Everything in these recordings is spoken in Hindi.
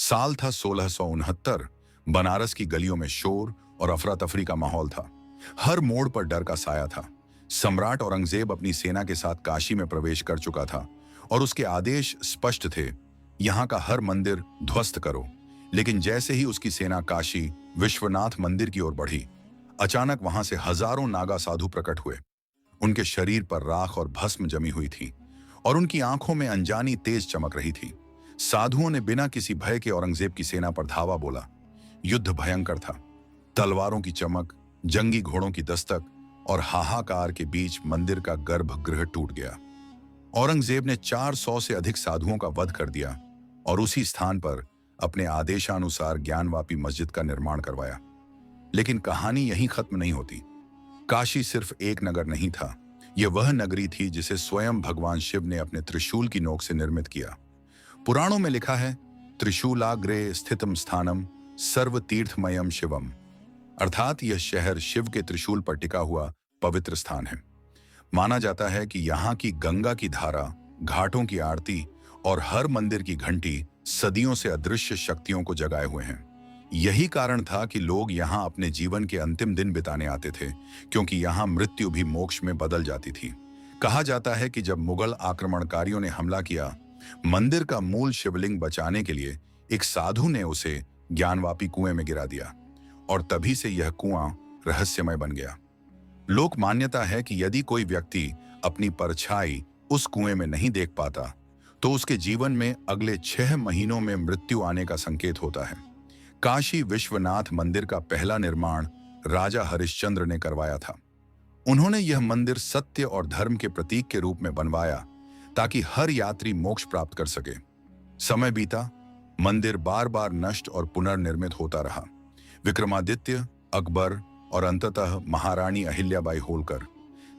साल था 1669। बनारस की गलियों में शोर और अफरा तफरी का माहौल था। हर मोड़ पर डर का साया था। सम्राट औरंगजेब अपनी सेना के साथ काशी में प्रवेश कर चुका था और उसके आदेश स्पष्ट थे, यहाँ का हर मंदिर ध्वस्त करो। लेकिन जैसे ही उसकी सेना काशी विश्वनाथ मंदिर की ओर बढ़ी, अचानक वहां से हजारों नागा साधु प्रकट हुए। उनके शरीर पर राख और भस्म जमी हुई थी और उनकी आंखों में अनजानी तेज चमक रही थी। साधुओं ने बिना किसी भय के औरंगजेब की सेना पर धावा बोला। युद्ध भयंकर था। तलवारों की चमक, जंगी घोड़ों की दस्तक और हाहाकार के बीच मंदिर का गर्भगृह टूट गया। औरंगजेब ने 400 से अधिक साधुओं का वध कर दिया और उसी स्थान पर अपने आदेशानुसार ज्ञानवापी मस्जिद का निर्माण करवाया। लेकिन कहानी यहीं खत्म नहीं होती। काशी सिर्फ एक नगर नहीं था, यह वह नगरी थी जिसे स्वयं भगवान शिव ने अपने त्रिशूल की नोक से निर्मित किया। पुराणों में लिखा है, त्रिशूलाग्रे स्थितम स्थानम सर्व तीर्थमयम शिवम, अर्थात यह शहर शिव के त्रिशूल पर टिका हुआ पवित्र स्थान है। माना जाता है कि यहाँ की गंगा की धारा, घाटों की आरती और हर मंदिर की घंटी सदियों से अदृश्य शक्तियों को जगाए हुए हैं। यही कारण था कि लोग यहाँ अपने जीवन के अंतिम दिन बिताने आते थे, क्योंकि यहाँ मृत्यु भी मोक्ष में बदल जाती थी। कहा जाता है कि जब मुगल आक्रमणकारियों ने हमला किया, मंदिर का मूल शिवलिंग बचाने के लिए एक साधु ने उसे ज्ञानवापी कुएं में गिरा दिया और तभी से यह कुआं रहस्यमय बन गया। लोक मान्यता है कि यदि कोई व्यक्ति अपनी परछाई उस कुएं में नहीं देख पाता, तो उसके जीवन में अगले 6 महीनों में मृत्यु आने का संकेत होता है। काशी विश्वनाथ मंदिर का पहला निर्माण राजा हरिश्चंद्र ने करवाया था। उन्होंने यह मंदिर सत्य और धर्म के प्रतीक के रूप में बनवाया ताकि हर यात्री मोक्ष प्राप्त कर सके। समय बीता, मंदिर बार बार नष्ट और पुनर्निर्मित होता रहा। विक्रमादित्य, अकबर और अंततः महारानी अहिल्याबाई होलकर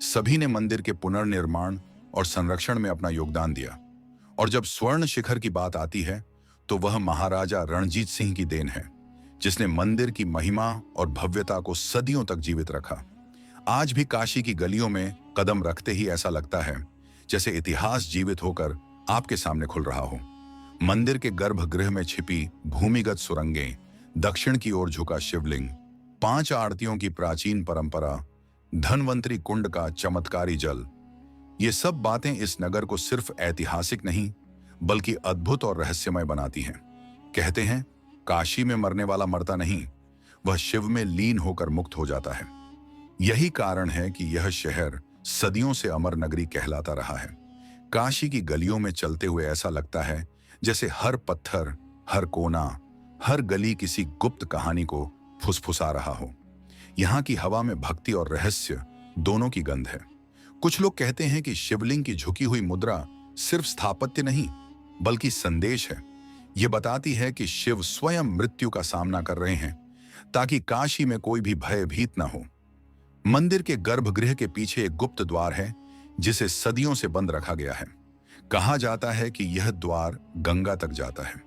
सभी ने मंदिर के पुनर्निर्माण और संरक्षण में अपना योगदान दिया। और जब स्वर्ण शिखर की बात आती है, तो वह महाराजा रणजीत सिंह की देन है, जिसने मंदिर की महिमा और भव्यता को सदियों तक जीवित रखा। आज भी काशी की गलियों में कदम रखते ही ऐसा लगता है जैसे इतिहास जीवित होकर आपके सामने खुल रहा हो। मंदिर के गर्भगृह में छिपी भूमिगत सुरंगें, दक्षिण की ओर झुका शिवलिंग, 5 आरतियों की प्राचीन परंपरा, धन्वंतरी कुंड का चमत्कारी जल, ये सब बातें इस नगर को सिर्फ ऐतिहासिक नहीं बल्कि अद्भुत और रहस्यमय बनाती हैं। कहते हैं, काशी में मरने वाला मरता नहीं, वह शिव में लीन होकर मुक्त हो जाता है। यही कारण है कि यह शहर सदियों से अमर नगरी कहलाता रहा है। काशी की गलियों में चलते हुए ऐसा लगता है जैसे हर पत्थर, हर कोना, हर गली किसी गुप्त कहानी को फुसफुसा रहा हो। यहाँ की हवा में भक्ति और रहस्य दोनों की गंध है। कुछ लोग कहते हैं कि शिवलिंग की झुकी हुई मुद्रा सिर्फ स्थापत्य नहीं बल्कि संदेश है। यह बताती है कि शिव स्वयं मृत्यु का सामना कर रहे हैं ताकि काशी में कोई भी भयभीत न हो। मंदिर के गर्भगृह के पीछे एक गुप्त द्वार है जिसे सदियों से बंद रखा गया है। कहा जाता है कि यह द्वार गंगा तक जाता है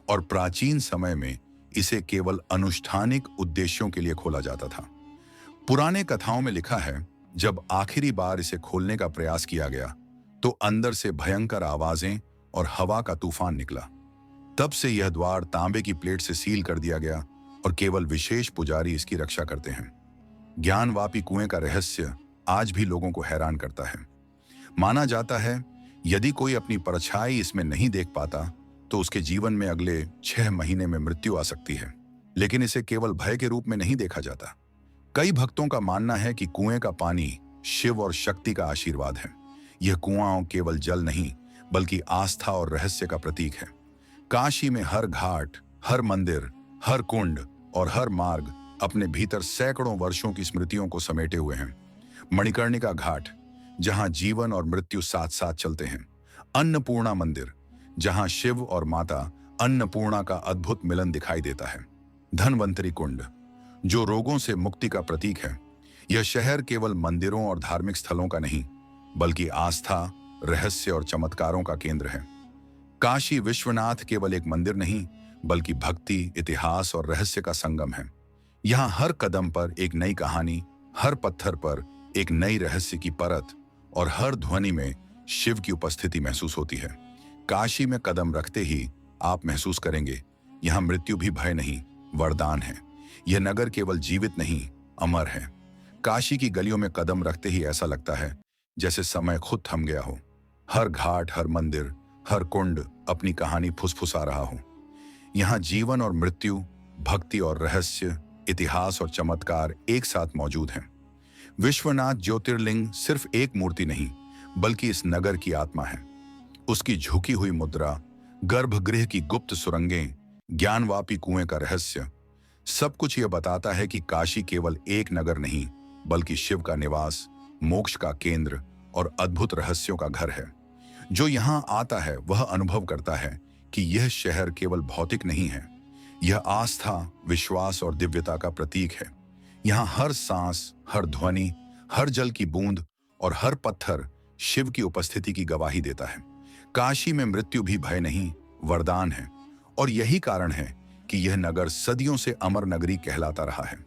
और प्राचीन समय में इसे केवल अनुष्ठानिक उद्देश्यों के लिए खोला जाता था। पुराने कथाओं में लिखा है, जब आखिरी बार इसे खोलने का प्रयास किया गया तो अंदर से भयंकर आवाजें और हवा का तूफान निकला। तब से यह द्वार तांबे की प्लेट से सील कर दिया गया और केवल विशेष पुजारी इसकी रक्षा करते हैं। ज्ञानवापी कुएं का रहस्य आज भी लोगों को हैरान करता है। माना जाता है, यदि कोई अपनी परछाई इसमें नहीं देख पाता तो उसके जीवन में अगले 6 महीने में मृत्यु आ सकती है। लेकिन इसे केवल भय के रूप में नहीं देखा जाता। कई भक्तों का मानना है कि कुएं का पानी शिव और शक्ति का आशीर्वाद है। यह कुआं केवल जल नहीं बल्कि आस्था और रहस्य का प्रतीक है। काशी में हर घाट, हर मंदिर, हर कुंड और हर मार्ग अपने भीतर सैकड़ों वर्षों की स्मृतियों को समेटे हुए हैं। मणिकर्णिका घाट, जहां जीवन और मृत्यु साथ साथ चलते हैं। अन्नपूर्णा मंदिर, जहां शिव और माता अन्नपूर्णा का अद्भुत मिलन दिखाई देता है। धन्वंतरी कुंड, जो रोगों से मुक्ति का प्रतीक है। यह शहर केवल मंदिरों और धार्मिक स्थलों का नहीं बल्कि आस्था, रहस्य और चमत्कारों का केंद्र है। काशी विश्वनाथ केवल एक मंदिर नहीं बल्कि भक्ति, इतिहास और रहस्य का संगम है। यहाँ हर कदम पर एक नई कहानी, हर पत्थर पर एक नई रहस्य की परत और हर ध्वनि में शिव की उपस्थिति महसूस होती है। काशी में कदम रखते ही आप महसूस करेंगे यहाँ मृत्यु भी भय नहीं, वरदान है। यह नगर केवल जीवित नहीं, अमर है। काशी की गलियों में कदम रखते ही ऐसा लगता है जैसे समय खुद थम गया हो। हर घाट, हर मंदिर, हर कुंड अपनी कहानी फुसफुसा रहा हो। यहाँ जीवन और मृत्यु, भक्ति और रहस्य, इतिहास और चमत्कार एक साथ मौजूद हैं। विश्वनाथ ज्योतिर्लिंग सिर्फ एक मूर्ति नहीं, बल्कि इस नगर की आत्मा है। उसकी झुकी हुई मुद्रा, गर्भगृह की गुप्त सुरंगें, ज्ञानवापी कुएं का रहस्य, सब कुछ यह बताता है कि काशी केवल एक नगर नहीं, बल्कि शिव का निवास, मोक्ष का केंद्र और अद्भुत रहस्यों का घर है। जो यहाँ आता है वह अनुभव करता है कि यह शहर केवल भौतिक नहीं है, यह आस्था, विश्वास और दिव्यता का प्रतीक है। यहाँ हर सांस, हर ध्वनि, हर जल की बूंद और हर पत्थर शिव की उपस्थिति की गवाही देता है। काशी में मृत्यु भी भय नहीं, वरदान है। और यही कारण है कि यह नगर सदियों से अमर नगरी कहलाता रहा है।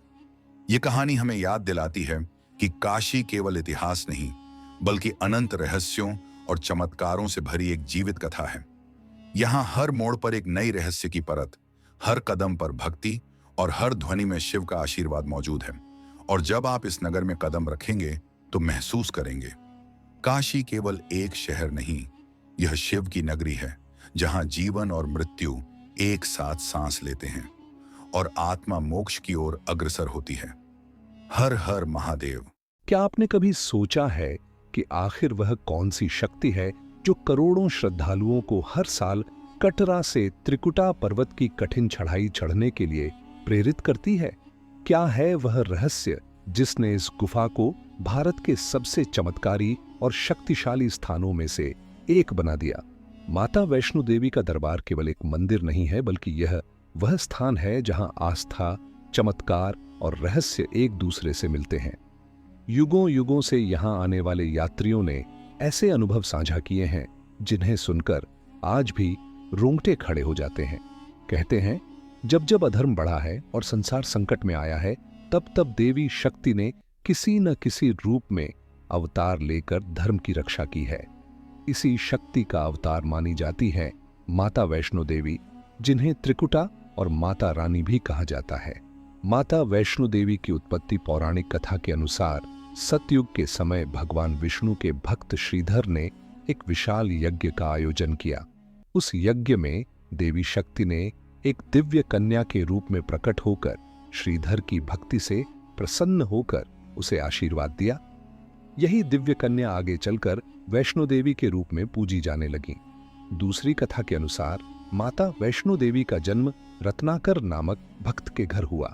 यह कहानी हमें याद दिलाती है कि काशी केवल इतिहास नहीं, बल्कि अनंत रहस्यों और चमत्कारों से भरी एक जीवित कथा है। यहाँ हर मोड़ पर एक नई रहस्य की परत, हर कदम पर भक्ति और हर ध्वनि में शिव का आशीर्वाद मौजूद है। और जब आप इस नगर में कदम रखेंगे तो महसूस करेंगे, काशी केवल एक शहर नहीं, यह शिव की नगरी है, जहां जीवन और मृत्यु एक साथ सांस लेते हैं और आत्मा मोक्ष की ओर अग्रसर होती है। हर हर महादेव। क्या आपने कभी सोचा है कि आखिर वह कौन सी शक्ति है जो करोड़ों श्रद्धालुओं को हर साल कटरा से त्रिकुटा पर्वत की कठिन चढ़ाई चढ़ने के लिए प्रेरित करती है? क्या है वह रहस्य जिसने इस गुफा को भारत के सबसे चमत्कारी और शक्तिशाली स्थानों में से एक बना दिया? माता वैष्णो देवी का दरबार केवल एक मंदिर नहीं है, बल्कि यह वह स्थान है जहां आस्था, चमत्कार और रहस्य एक दूसरे से मिलते हैं। युगों युगों से यहां आने वाले यात्रियों ने ऐसे अनुभव साझा किए हैं जिन्हें सुनकर आज भी रोंगटे खड़े हो जाते हैं। कहते हैं, जब जब अधर्म बढ़ा है और संसार संकट में आया है, तब तब देवी शक्ति ने किसी न किसी रूप में अवतार लेकर धर्म की रक्षा की है। इसी शक्ति का अवतार मानी जाती है माता वैष्णो देवी, जिन्हें त्रिकुटा और माता रानी भी कहा जाता है। माता वैष्णो देवी की उत्पत्ति पौराणिक कथा के अनुसार सतयुग के समय भगवान विष्णु के भक्त श्रीधर ने एक विशाल यज्ञ का आयोजन किया। उस यज्ञ में देवी शक्ति ने एक दिव्य कन्या के रूप में प्रकट होकर श्रीधर की भक्ति से प्रसन्न होकर उसे आशीर्वाद दिया। यही दिव्य कन्या आगे चलकर वैष्णो देवी के रूप में पूजी जाने लगी। दूसरी कथा के अनुसार माता वैष्णो देवी का जन्म रत्नाकर नामक भक्त के घर हुआ।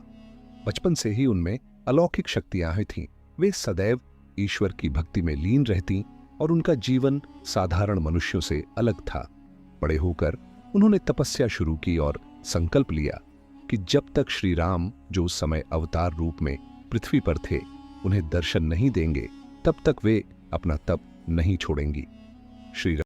बचपन से ही उनमें अलौकिक शक्तियां थीं। वे सदैव ईश्वर की भक्ति में लीन रहती और उनका जीवन साधारण मनुष्यों से अलग था। बड़े होकर उन्होंने तपस्या शुरू की और संकल्प लिया कि जब तक श्री राम, जो उस समय अवतार रूप में पृथ्वी पर थे, उन्हें दर्शन नहीं देंगे, तब तक वे अपना तप नहीं छोड़ेंगी। श्री